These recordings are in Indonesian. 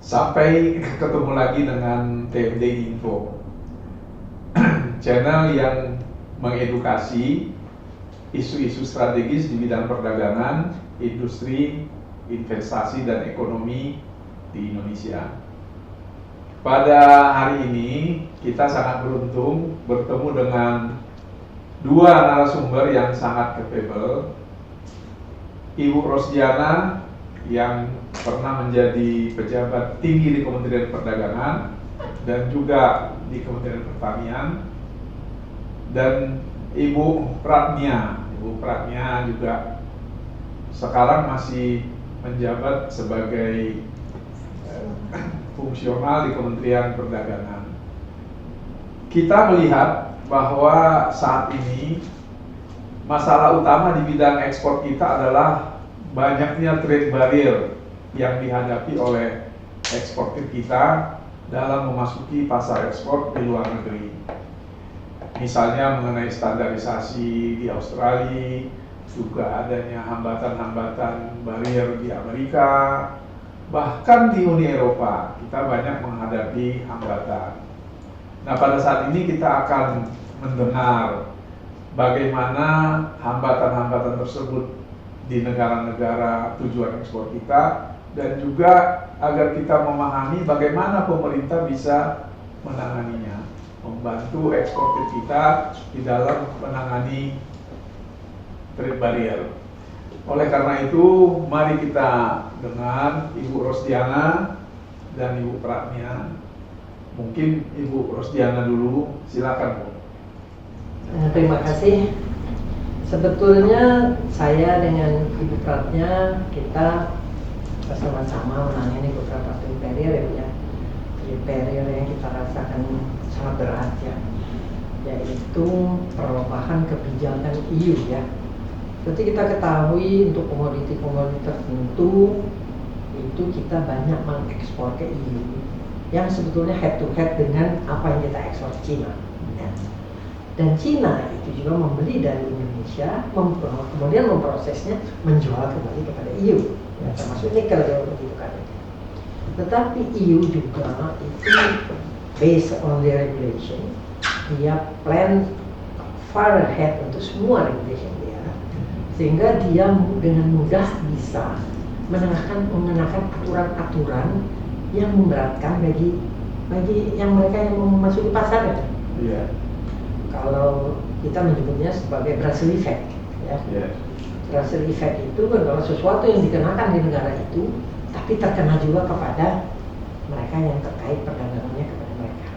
Sampai ketemu lagi dengan TMD Info, channel yang mengedukasi isu-isu strategis di bidang perdagangan, industri, investasi, dan ekonomi di Indonesia. Pada hari ini kita sangat beruntung bertemu dengan dua narasumber yang sangat capable. Ibu Rosdiana yang pernah menjadi pejabat tinggi di Kementerian Perdagangan dan juga di Kementerian Pertanian, dan Ibu Pratnya. Ibu Pratnya juga sekarang masih menjabat sebagai fungsional di Kementerian Perdagangan. Kita melihat bahwa saat ini masalah utama di bidang ekspor kita adalah banyaknya trade barrier yang dihadapi oleh eksportir kita dalam memasuki pasar ekspor di luar negeri. Misalnya mengenai standarisasi di Australia, juga adanya hambatan-hambatan barrier di Amerika, bahkan di Uni Eropa kita banyak menghadapi hambatan. Nah, pada saat ini kita akan mendengar bagaimana hambatan-hambatan tersebut di negara-negara tujuan ekspor kita, dan juga agar kita memahami bagaimana pemerintah bisa menanganinya, membantu eksportir kita di dalam menangani trade barrier. Oleh karena itu, mari kita dengan Ibu Rosdiana dan Ibu Pratnya. Mungkin Ibu Rosdiana dulu, silakan Bu. Terima kasih. Sebetulnya saya dengan Ibu Pratnya kita bersama-sama menangani beberapa trade barrier ya. Trade barrier yang kita rasakan sangat berat ya, yaitu perubahan kebijakan EU ya. Seperti kita ketahui, untuk komoditi-komoditi tertentu itu kita banyak mengekspor ke EU yang sebetulnya head to head dengan apa yang kita ekspor ke Cina ya. Dan Cina itu juga membeli dari Indonesia, kemudian memprosesnya, menjual kembali kepada EU ya, termasuk nikel yang begitu kan. Tetapi EU juga itu based on the regulation, dia plan far ahead untuk semua regulation dia, sehingga dia dengan mudah bisa mengenakan aturan-aturan yang memberatkan bagi yang mereka yang mau memasuki pasar ya. Kalau kita menyebutnya sebagai Brazil effect ya. Brazil effect itu adalah sesuatu yang dikenakan di negara itu, tapi terkena juga kepada mereka yang terkait perdagangannya kepada mereka.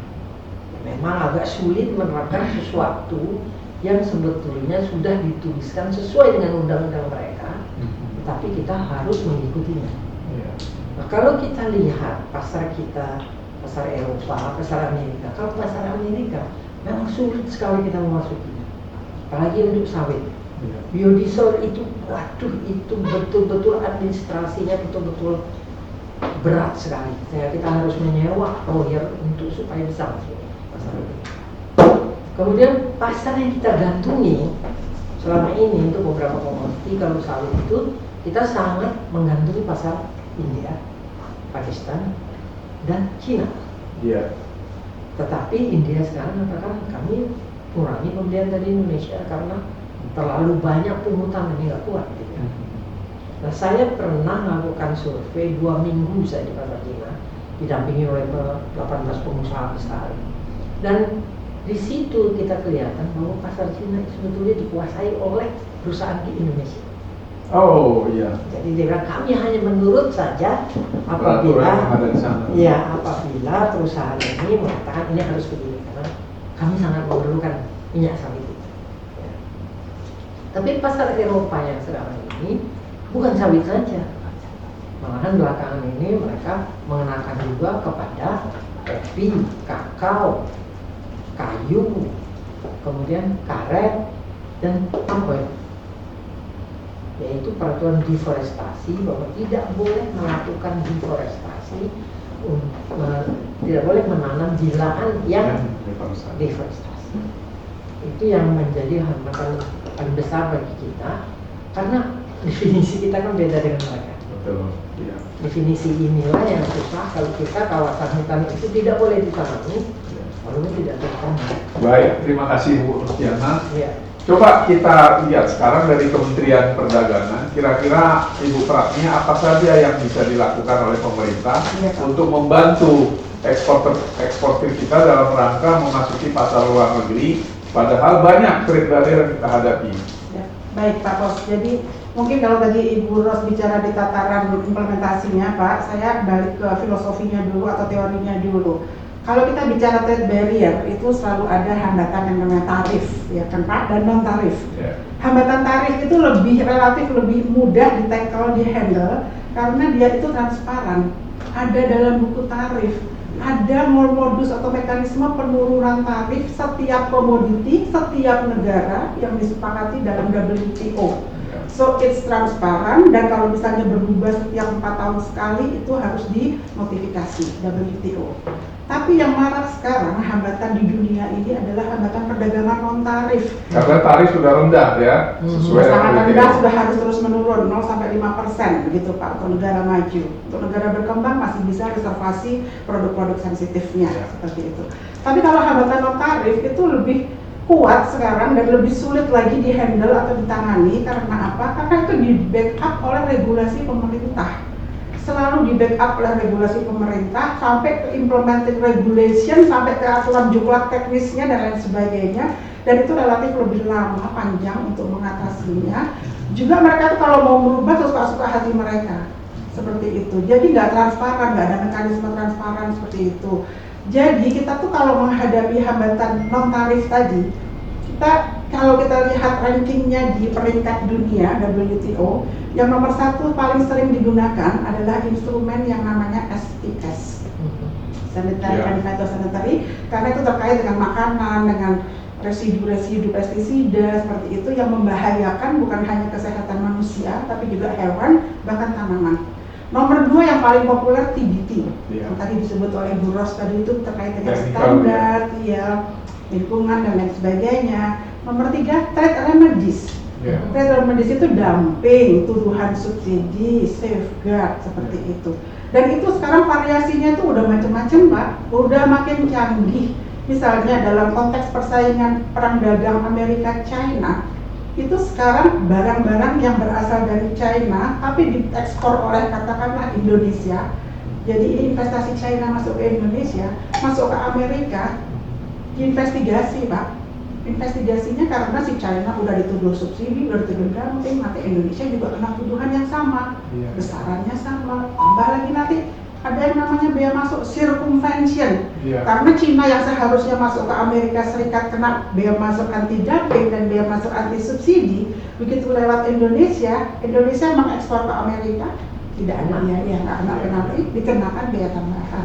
Memang agak sulit menerapkan sesuatu yang sebetulnya sudah dituliskan sesuai dengan undang-undang mereka, tapi kita harus mengikutinya. Nah, kalau kita lihat pasar kita, pasar Eropa, pasar Amerika, kalau pasar Amerika memang sulit sekali kita memasukinya, apalagi untuk sawit. Biodiesel itu, waduh, itu betul-betul administrasinya betul-betul berat sekali. Kita harus menyewa lawyer untuk supaya bisa masuk pasar itu. Kemudian pasar yang kita gantungi selama ini untuk beberapa komoditi, kalau sawit itu kita sangat menggantungi pasar India, Pakistan, dan Cina. Tetapi India sekarang mengatakan kami kurangi pembelian dari Indonesia karena terlalu banyak pungutan, ini nggak kuat gitu. Nah, saya pernah melakukan survei 2 minggu saya di pasar Cina, didampingi oleh 18 pengusaha besar, dan di situ kita kelihatan bahwa pasar Cina sebetulnya dikuasai oleh perusahaan di Indonesia. Oh iya. Jadi dia bilang kami hanya menurut saja apabila perusahaan ini mengatakan ini harus begini, karena kami sangat memerlukan minyak sawit itu. Ya. Tapi pasar Eropa yang sekarang ini bukan sawit saja, malahan belakangan ini mereka mengenakan juga kepada kopi, kakao, kayu, kemudian karet, dan apa, yaitu peraturan deforestasi, bahwa tidak boleh melakukan deforestasi, tidak boleh menanam di lahan yang deforestasi. Itu yang menjadi hambatan paling besar bagi kita, karena definisi kita kan beda dengan mereka. betul. Iya. Definisi inilah yang susah kalau kita kawasan hutan itu tidak boleh ditanami, Iya. lalu tidak tertanam. Baik, terima kasih Bu Rustiana. Ya. Coba kita lihat sekarang dari Kementerian Perdagangan, kira-kira Ibu Pratnya apa saja yang bisa dilakukan oleh pemerintah untuk membantu eksportir kita dalam rangka memasuki pasar luar negeri, padahal banyak trade barrier yang kita hadapi. Ya, baik Pak Pos. Jadi mungkin kalau tadi Ibu Ros bicara di tataran implementasinya Pak, saya balik ke filosofinya dulu atau teorinya dulu. Kalau kita bicara trade barrier, itu selalu ada hambatan yang namanya tarif, ya kan Pak, dan non tarif. Ya. Hambatan tarif itu relatif lebih mudah di-tackle, di-handle, karena dia itu transparan. Ada dalam buku tarif, ada modus atau mekanisme penurunan tarif setiap komoditi, setiap negara yang disepakati dalam WTO. So it's transparan, dan kalau misalnya berubah setiap 4 tahun sekali itu harus dinotifikasi WTO. Tapi yang marak sekarang hambatan di dunia ini adalah hambatan perdagangan non tarif. Karena tarif sudah rendah ya, sesuai Sangat dengan rendah, WTO. sudah harus terus menurun 0-5% begitu Pak untuk negara maju. Untuk negara berkembang masih bisa reservasi produk-produk sensitifnya seperti itu. Tapi kalau hambatan non tarif itu lebih kuat sekarang dan lebih sulit lagi dihandle atau ditangani. Karena apa? Karena itu di backup oleh regulasi pemerintah. Selalu di backup oleh regulasi pemerintah sampai ke implementing regulation, sampai ke aturan jumlah teknisnya dan lain sebagainya, dan itu relatif lebih lama, panjang untuk mengatasinya. Juga mereka tuh kalau mau merubah suka-suka hati mereka seperti itu. Jadi nggak transparan, nggak ada mekanisme transparan seperti itu. Jadi kita tuh kalau menghadapi hambatan non tarif tadi, kalau kita lihat rankingnya di peringkat dunia WTO, yang nomor 1 paling sering digunakan adalah instrumen yang namanya SPS, Sanitary and Phytosanitary, karena itu terkait dengan makanan, dengan residu-residu pestisida seperti itu yang membahayakan bukan hanya kesehatan manusia, tapi juga hewan, bahkan tanaman. Nomor 2 yang paling populer TBT, yang tadi disebut oleh Bu Ros tadi, itu terkait dengan standar, lingkungan dan lain sebagainya. Nomor 3, trade remedies. Trade remedies itu dumping, tuduhan subsidi, safeguard seperti itu. Dan itu sekarang variasinya tuh udah macam-macam Pak, udah makin canggih. Misalnya dalam konteks persaingan perang dagang Amerika China, itu sekarang barang-barang yang berasal dari China tapi diekspor oleh katakanlah Indonesia. Jadi ini investasi China masuk ke Indonesia, masuk ke Amerika, investigasi Pak. Investigasinya karena si China udah dituduh subsidi, udah dituduh dumping, nanti Indonesia juga kena tuduhan yang sama, besarannya sama, tambah lagi nanti ada yang namanya bea masuk circumvention. Karena China yang seharusnya masuk ke Amerika Serikat kena bea masuk anti dumping dan bea masuk anti subsidi, begitu lewat Indonesia, Indonesia mengekspor ke Amerika tidak ada biaya, nggak kena penalti, dikenakan bea tambahan.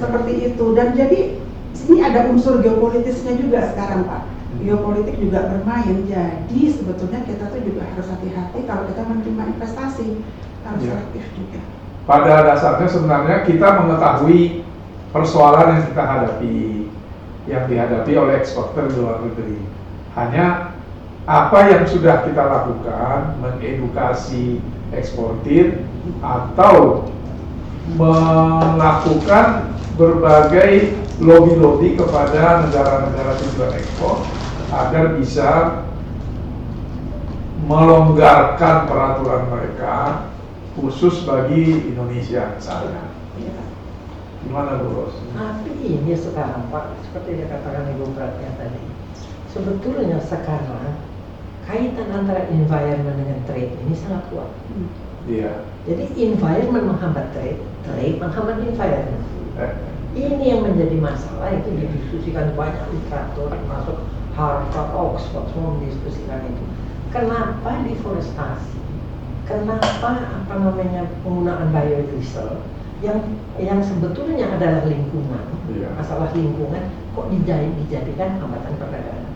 Seperti itu. Dan jadi ini ada unsur geopolitisnya juga sekarang Pak. Geopolitik juga bermain, jadi sebetulnya kita tuh juga harus hati-hati kalau kita menerima investasi, harus selektif juga. Pada dasarnya sebenarnya kita mengetahui persoalan yang kita hadapi, yang dihadapi oleh eksportir di luar negeri. Hanya apa yang sudah kita lakukan, mengedukasi eksportir atau melakukan berbagai lobby-lobby kepada negara-negara tujuan ekspor agar bisa melonggarkan peraturan mereka khusus bagi Indonesia misalnya. Gimana Bu Ros? Tapi ini sekarang Pak, seperti yang katakan Ibu Pratnya tadi, sebetulnya sekarang kaitan antara environment dengan trade ini sangat kuat. Jadi environment menghambat trade, trade menghambat environment. Ini yang menjadi masalah, itu didiskusikan banyak literatur, termasuk Harvard, Oxford, semua mendiskusikan itu. Kenapa deforestasi? Kenapa penggunaan biodiesel yang sebetulnya adalah lingkungan, masalah lingkungan kok dijadikan hambatan perdagangan?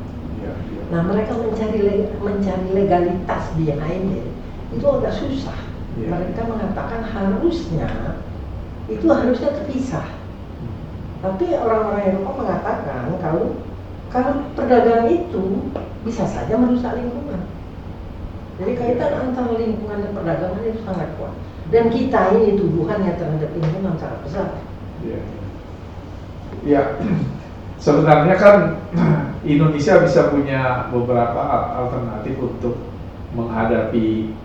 Nah, mereka mencari legalitas behind it, itu agak susah. Mereka mengatakan itu harusnya terpisah. Tapi orang-orang Eropa mengatakan kalau perdagangan itu bisa saja merusak lingkungan. Jadi kaitan antara lingkungan dan perdagangan itu sangat kuat. Dan kita ini tuduhannya terhadap lingkungan sangat besar. Ya, ya. Sebenarnya kan Indonesia bisa punya beberapa alternatif untuk menghadapi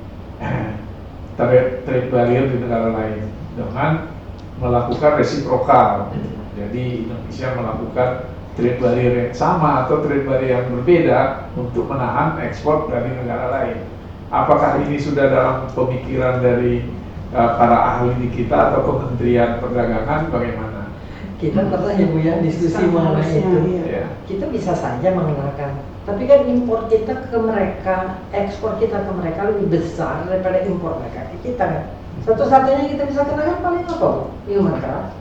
trade barrier di negara lain dengan melakukan resiprokal. Jadi Indonesia melakukan trade barrier yang sama atau trade barrier yang berbeda untuk menahan ekspor dari negara lain. Apakah ini sudah dalam pemikiran dari para ahli di kita atau Kementerian Perdagangan, bagaimana? Kita pernah ya Bu ya diskusi mengenai itu. Ya. Kita bisa saja mengenakan, tapi kan impor kita ke mereka, ekspor kita ke mereka lebih besar daripada impor mereka ke kita kan. Satu-satunya kita bisa kenakan paling apa? Minuman keras,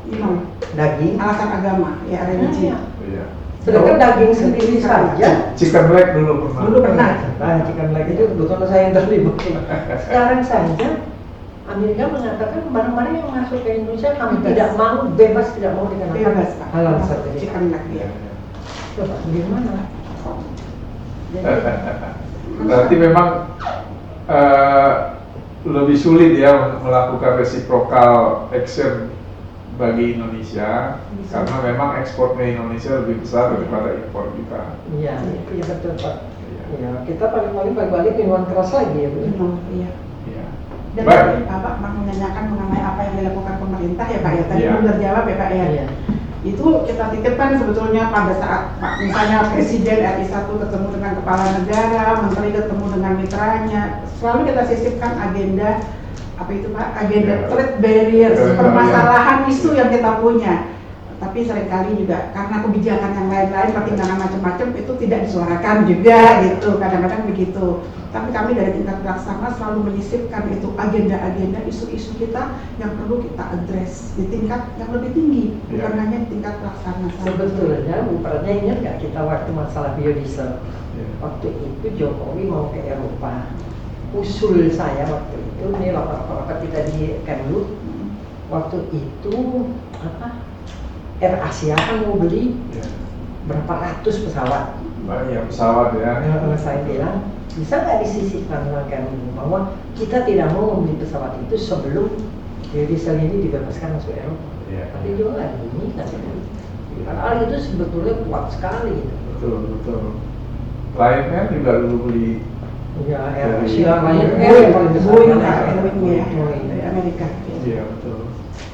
daging, Alasan agama, ya religi. Iya. sedangkan daging sendiri saja. Chicken leg dulu pernah. Dulu pernah. Nah, chicken leg itu kebetulan saya yang terlibat. Sekarang saja Amerika mengatakan barang-barang yang masuk ke Indonesia kami tidak mau, bebas tidak mau dikenakan Bebas, Pak. halal sertifikat. Chicken leg, ya. Coba bagaimana? Jadi Berarti memang lebih sulit ya melakukan reciprocal action bagi Indonesia karena memang ekspornya Indonesia lebih besar daripada impor kita. iya, iya betul Pak. Iya. Ya, kita paling-paling balik minuman keras lagi ya Bu. Iya. Iya. Dan Baik. tadi Bapak menanyakan mengenai apa yang dilakukan pemerintah ya Pak ya. Tadi Iya. belum terjawab ya Pak ya. Iya. Itu kita titipkan sebetulnya pada saat misalnya Presiden RI 1 ketemu dengan kepala negara, Menteri ketemu dengan mitranya, selalu kita sisipkan agenda apa itu Pak? Agenda Ya. trade barriers, Trade permasalahan barrier. isu yang kita punya. Tapi seringkali juga karena kebijakan yang lain-lain, pertimbangan macam-macam itu tidak disuarakan juga gitu, kadang-kadang begitu. Tapi kami dari tingkat pelaksana selalu menyisipkan itu agenda-agenda isu-isu kita yang perlu kita address di tingkat yang lebih tinggi, bukan Ya. hanya di tingkat pelaksana saja. Sebetulnya Bu Pratnya ingat nggak kita waktu masalah biodiesel? Iya. Waktu itu Jokowi mau ke Eropa. Usul saya waktu itu, ini laporan kita di Kemlu, waktu itu apa? Air Asia kan mau beli Iya. berapa ratus pesawat. Banyak pesawat ya. Saya bilang bisa nggak disisihkan dengan Kemlu bahwa kita tidak mau membeli pesawat itu sebelum biodiesel ini dibebaskan masuk Eropa. Iya. Tapi juga nggak diinginkan. Padahal itu sebetulnya kuat sekali. Gitu. Betul, betul. Lion Air juga dulu beli. Ya, Air Dari- Asia Lion Air Boeing, yang paling besar. Boeing, mana? Boeing, ya, Boeing. dari Amerika. Iya, betul.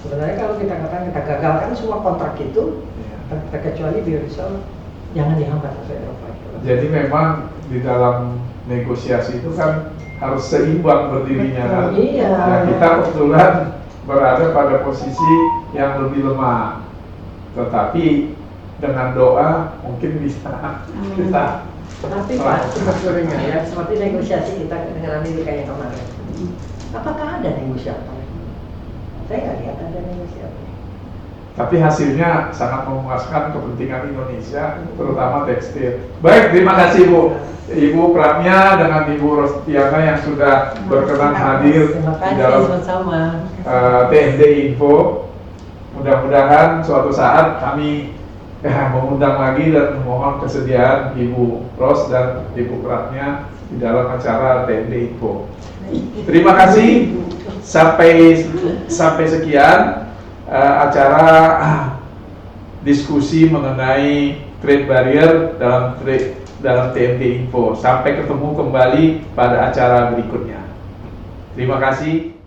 Sebenarnya kalau kita katakan kita gagalkan semua kontrak itu, Iya. terkecuali biodiesel, jangan dihambat ke Eropa. Jadi memang di dalam negosiasi itu kan harus seimbang berdirinya kan. Iya. Nah, kita kebetulan berada pada posisi yang lebih lemah. Tetapi dengan doa mungkin bisa kita. Tapi Pak, sebetulnya ya, seperti negosiasi kita dengan Amerika yang kemarin, apakah ada negosiator? Saya nggak lihat ada negosiator. Tapi hasilnya sangat memuaskan kepentingan Indonesia, terutama tekstil. Baik, terima kasih Bu. Ibu Pratnya dengan Ibu Rostiana yang sudah berkenan hadir Terima di kasih dalam sama-sama. TND Info. Mudah-mudahan suatu saat kami mengundang lagi dan memohon kesediaan Ibu Ros dan Ibu Pratnya di dalam acara TND Info. Terima kasih. Sampai sekian acara diskusi mengenai trade barrier dalam TND Info. Sampai ketemu kembali pada acara berikutnya. Terima kasih.